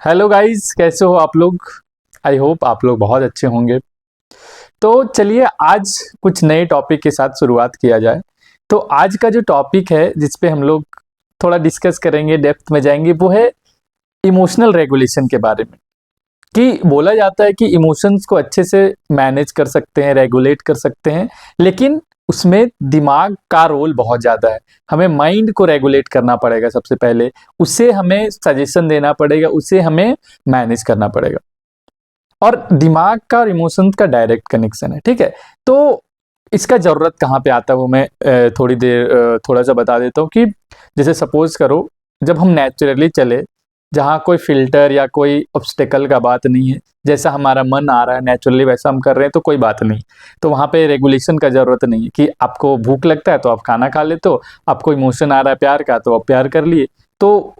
Hello guys, कैसे हो आप लोग। आई होप आप लोग बहुत अच्छे होंगे। तो चलिए आज कुछ नए टॉपिक के साथ शुरुआत किया जाए। तो आज का जो टॉपिक है जिस पे हम लोग थोड़ा डिस्कस करेंगे, डेप्थ में जाएंगे, वो है इमोशनल रेगुलेशन के बारे में। कि बोला जाता है कि इमोशंस को अच्छे से मैनेज कर सकते हैं, रेगुलेट कर सकते हैं, लेकिन उसमें दिमाग का रोल बहुत ज़्यादा है। हमें माइंड को रेगुलेट करना पड़ेगा सबसे पहले, उसे हमें सजेशन देना पड़ेगा, उसे हमें मैनेज करना पड़ेगा। और दिमाग का और इमोशंस का डायरेक्ट कनेक्शन है, ठीक है। तो इसका ज़रूरत कहाँ पे आता है वो मैं थोड़ी देर थोड़ा सा बता देता हूँ कि जैसे सपोज करो, जब हम नेचुरली चले, जहाँ कोई फिल्टर या कोई ऑब्स्टेकल का बात नहीं है, जैसा हमारा मन आ रहा है नेचुरली वैसा हम कर रहे हैं तो कोई बात नहीं। तो वहाँ पे रेगुलेशन का ज़रूरत नहीं है कि आपको भूख लगता है तो आप खाना खा लेते हो, आपको इमोशन आ रहा है प्यार का तो आप प्यार कर लिए। तो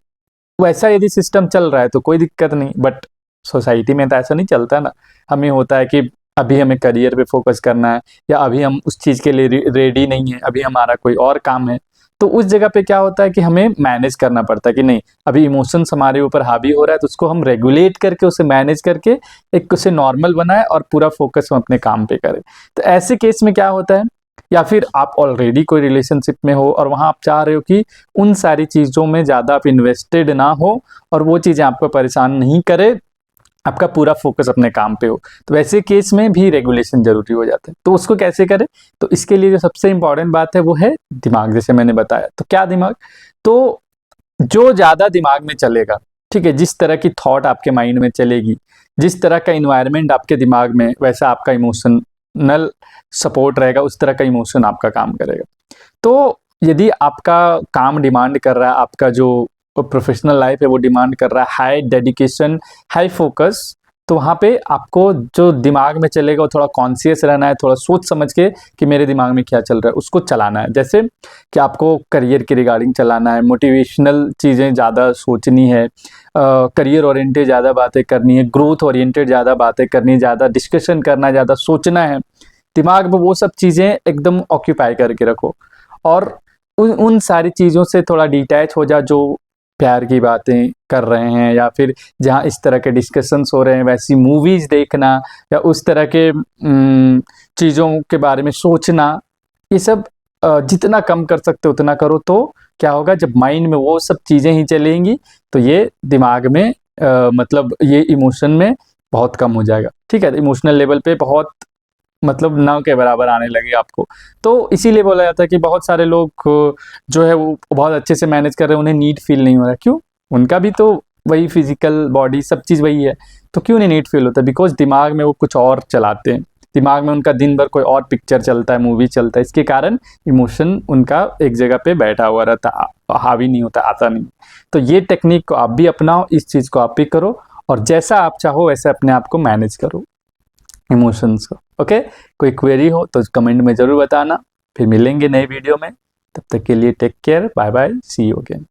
वैसा यदि सिस्टम चल रहा है तो कोई दिक्कत नहीं। बट सोसाइटी में तो ऐसा नहीं चलता ना। हमें होता है कि अभी हमें करियर पे फोकस करना है, या अभी हम उस चीज़ के लिए रेडी नहीं है, अभी हमारा कोई और काम है। तो उस जगह पे क्या होता है कि हमें मैनेज करना पड़ता है कि नहीं, अभी इमोशंस हमारे ऊपर हावी हो रहा है तो उसको हम रेगुलेट करके, उसे मैनेज करके एक उसे नॉर्मल बनाए और पूरा फोकस हम अपने काम पे करें। तो ऐसे केस में क्या होता है, या फिर आप ऑलरेडी कोई रिलेशनशिप में हो और वहाँ आप चाह रहे हो कि उन सारी चीज़ों में ज़्यादा आप इन्वेस्टेड ना हो और वो चीज़ें आपको परेशान नहीं करे, आपका पूरा फोकस अपने काम पे हो, तो वैसे केस में भी रेगुलेशन जरूरी हो जाता है। तो उसको कैसे करें, तो इसके लिए जो सबसे इंपॉर्टेंट बात है वो है दिमाग। जैसे मैंने बताया, तो क्या दिमाग, तो जो ज़्यादा दिमाग में चलेगा, ठीक है, जिस तरह की थॉट आपके माइंड में चलेगी, जिस तरह का इन्वायरमेंट आपके दिमाग में, वैसा आपका इमोशनल सपोर्ट रहेगा, उस तरह का इमोशन आपका काम करेगा। तो यदि आपका काम डिमांड कर रहा है, आपका जो प्रोफेशनल लाइफ है वो डिमांड कर रहा है हाई डेडिकेशन, हाई फोकस, तो वहाँ पे आपको जो दिमाग में चलेगा वो थोड़ा कॉन्शियस रहना है, थोड़ा सोच समझ के कि मेरे दिमाग में क्या चल रहा है उसको चलाना है। जैसे कि आपको करियर के रिगार्डिंग चलाना है, मोटिवेशनल चीज़ें ज़्यादा सोचनी है, करियर ओरिएंटेड ज़्यादा बातें करनी है, ग्रोथ ओरिएंटेड ज़्यादा बातें करनी है, ज़्यादा डिस्कशन करना है, ज़्यादा सोचना है। दिमाग में वो सब चीज़ें एकदम ऑक्यूपाई करके रखो, और उन सारी चीज़ों से थोड़ा डिटैच हो जा जो प्यार की बातें कर रहे हैं, या फिर जहाँ इस तरह के डिस्कशंस हो रहे हैं वैसी मूवीज़ देखना, या उस तरह के चीज़ों के बारे में सोचना। ये सब जितना कम कर सकते हो उतना करो। तो क्या होगा, जब माइंड में वो सब चीज़ें ही चलेंगी तो ये दिमाग में मतलब ये इमोशन में बहुत कम हो जाएगा, ठीक है। इमोशनल लेवल पे बहुत मतलब ना के बराबर आने लगे आपको। तो इसीलिए बोला जाता है कि बहुत सारे लोग जो है वो बहुत अच्छे से मैनेज कर रहे हैं, उन्हें नीड फील नहीं हो रहा। क्यों? उनका भी तो वही फिजिकल बॉडी सब चीज़ वही है, तो क्यों नहीं नीड फील होता? बिकॉज दिमाग में वो कुछ और चलाते हैं, दिमाग में उनका दिन भर कोई और पिक्चर चलता है, मूवी चलता है, इसके कारण इमोशन उनका एक जगह पे बैठा हुआ रहता, हावी नहीं होता, आता नहीं। तो ये टेक्निक को आप भी अपनाओ, इस चीज़ को आप भी करो, और जैसा आप चाहो वैसे अपने आप को मैनेज करो, इमोशंस को। ओके, कोई क्वेरी हो तो कमेंट में ज़रूर बताना। फिर मिलेंगे नए वीडियो में, तब तक के लिए take care, bye bye, see you again.